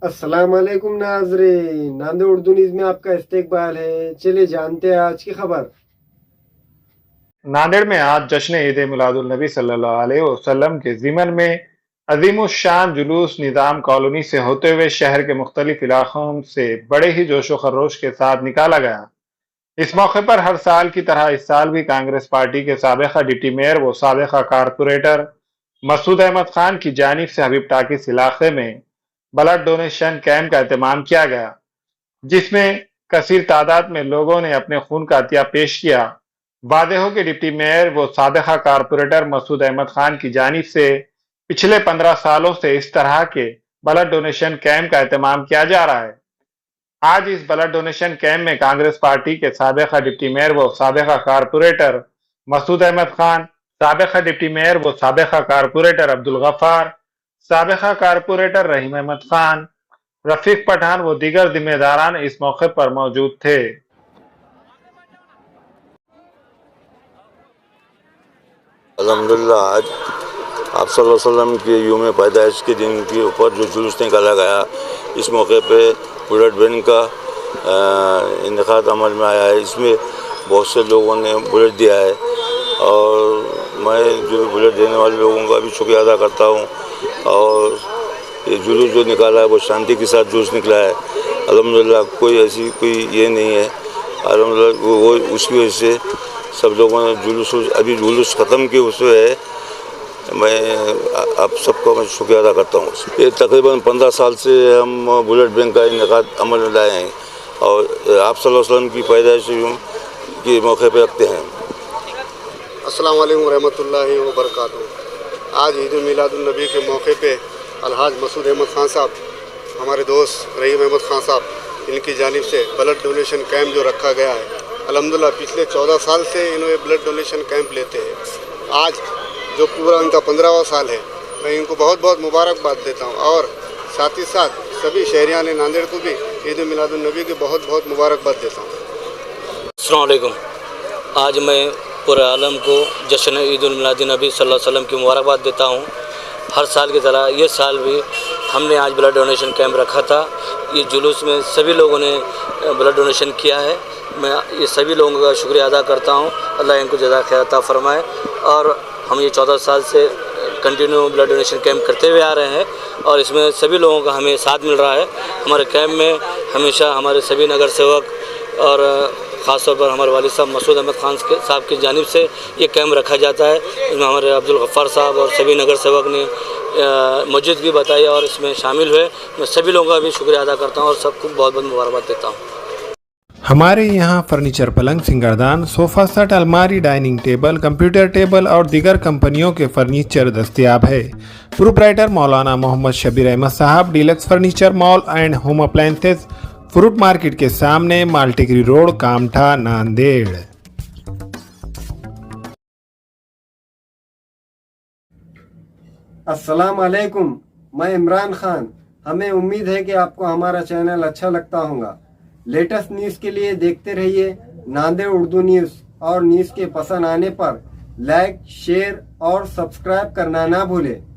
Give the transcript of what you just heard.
अस्सलाम वालेकुम नाजरीन, नांदेड़ उर्दू न्यूज में आपका इस्तकबाल है। चलिए जानते हैं आज की खबर। नांदेड़ में आज जश्न ईद मिलादुल नबी सल्लल्लाहु अलैहि वसल्लम के ज़िमन में अज़ीमुश्शान जुलूस निज़ाम कॉलोनी से होते हुए शहर के मुख्तलिफ इलाकों से बड़े ही जोशो खरोश के साथ निकाला गया। इस मौके पर हर साल की तरह इस साल भी कांग्रेस पार्टी के साबिका डिप्टी मेयर व साबिका कारपोरेटर मसूद अहमद खान की जानिब से हबीब टाकिस इलाके में ब्लड डोनेशन कैंप का एहतमाम किया गया, जिसमें कसीर तादाद में लोगों ने अपने खून का अतिया पेश किया। वादे हो कि डिप्टी मेयर व साबिका कारपोरेटर मसूद अहमद खान की जानिब से पिछले 15 सालों से इस तरह के ब्लड डोनेशन कैंप का एहतमाम किया जा रहा है। आज इस ब्लड डोनेशन कैंप में कांग्रेस पार्टी के साबिका डिप्टी मेयर व साबिका कारपोरेटर मसूद अहमद खान, साबिका डिप्टी मेयर व साबिका कारपोरेटर अब्दुल गफ्फार, साबिका कारपोरेटर रहीम अहमद खान, रफीक पठान व दीगर जिम्मेदारान इस मौके पर मौजूद थे। अल्हम्दुलिल्लाह आज आप सल्लल्लाहु अलैहि वसल्लम के यूम पैदाइश के दिन के ऊपर जो जुलूस निकाला गया, इस मौके पे बुलेट बैंक का इनेकाद अमल में आया है। इसमें बहुत से लोगों ने बुलेट दिया है और मैं जो बुलेट देने वाले लोगों का भी शुक्रिया अदा करता हूँ। और ये जुलूस जो निकाला है वो शांति के साथ जुलूस निकला है। अल्हम्दुलिल्लाह कोई ऐसी कोई ये नहीं है। अल्हम्दुलिल्लाह वो उसकी वजह से सब लोगों ने अभी जुलूस ख़त्म किए उससे है। मैं आप सबको मैं शुक्रिया अदा करता हूँ। ये तकरीबन 15 साल से हम बुलेट बैंक का इनेकाद अमल में लाए हैं और आप सल्लल्लाहु अलैहि वसल्लम की पैदाइश के मौके पर रखते हैं। अस्सलाम वालेकुम रहमतुल्लाहि व बरकातुहू। आज ईद मिलादुन नबी के मौके पे अलहाज मसूद अहमद खान साहब, हमारे दोस्त रहीम अहमद खान साहब, इनकी जानिब से ब्लड डोनेशन कैंप जो रखा गया है, अल्हम्दुलिल्लाह पिछले 14 साल से इन्होंने ब्लड डोनेशन कैंप लेते हैं। आज जो पूरा इनका 15वां साल है, मैं इनको बहुत बहुत मुबारकबाद देता हूँ और साथ ही साथ सभी शहरियान नांदेड़ को भी ईद मिलादुन नबी की बहुत बहुत मुबारकबाद देता हूँ। अस्सलाम वालेकुम। आज मैं पूरे आलम को जश्न ईद मिलादुन नबी सल्लल्लाहु अलैहि वसल्लम की मुबारकबाद देता हूँ। हर साल की तरह ये साल भी हमने आज ब्लड डोनेशन कैंप रखा था। ये जुलूस में सभी लोगों ने ब्लड डोनेशन किया है। मैं ये सभी लोगों का शुक्रिया अदा करता हूँ। अल्लाह इनको जज़ा खैर अता फरमाए। और हम ये 14 साल से कंटिन्यू ब्लड डोनेशन कैंप करते हुए आ रहे हैं और इसमें सभी लोगों का हमें साथ मिल रहा है। हमारे कैंप में हमेशा हमारे सभी नगर सेवक और ख़ासतौर पर हमारे वालिद साहब मसूद अहमद खान साहब की जानिब से ये कैंप रखा जाता है। इसमें हमारे अब्दुल गफ्फार साहब और सभी नगर सेवक ने मौजूदगी बताई और इसमें शामिल हुए। मैं सभी लोगों का भी शुक्रिया अदा करता हूँ और सबको बहुत बहुत मुबारकबाद देता हूँ। हमारे यहाँ फर्नीचर, पलंग, सिंगारदान, सोफ़ा सेट, अलमारी, डाइनिंग टेबल, कंप्यूटर टेबल और दीगर कंपनियों के फर्नीचर दस्तयाब है। प्रोप्राइटर मौलाना मोहम्मद शबीर अहमद साहब, deluxe furniture mall and home appliances, fruit market के सामने, माल्टीगिरी रोड, कामठा, नांदेड़। अस्सलाम वालेकुम, मैं इमरान खान। हमें उम्मीद है कि आपको हमारा चैनल अच्छा लगता होगा। लेटेस्ट न्यूज़ के लिए देखते रहिए नांदेड़ उर्दू न्यूज़ और न्यूज़ के पसंद आने पर लाइक, शेयर और सब्सक्राइब करना ना भूलें।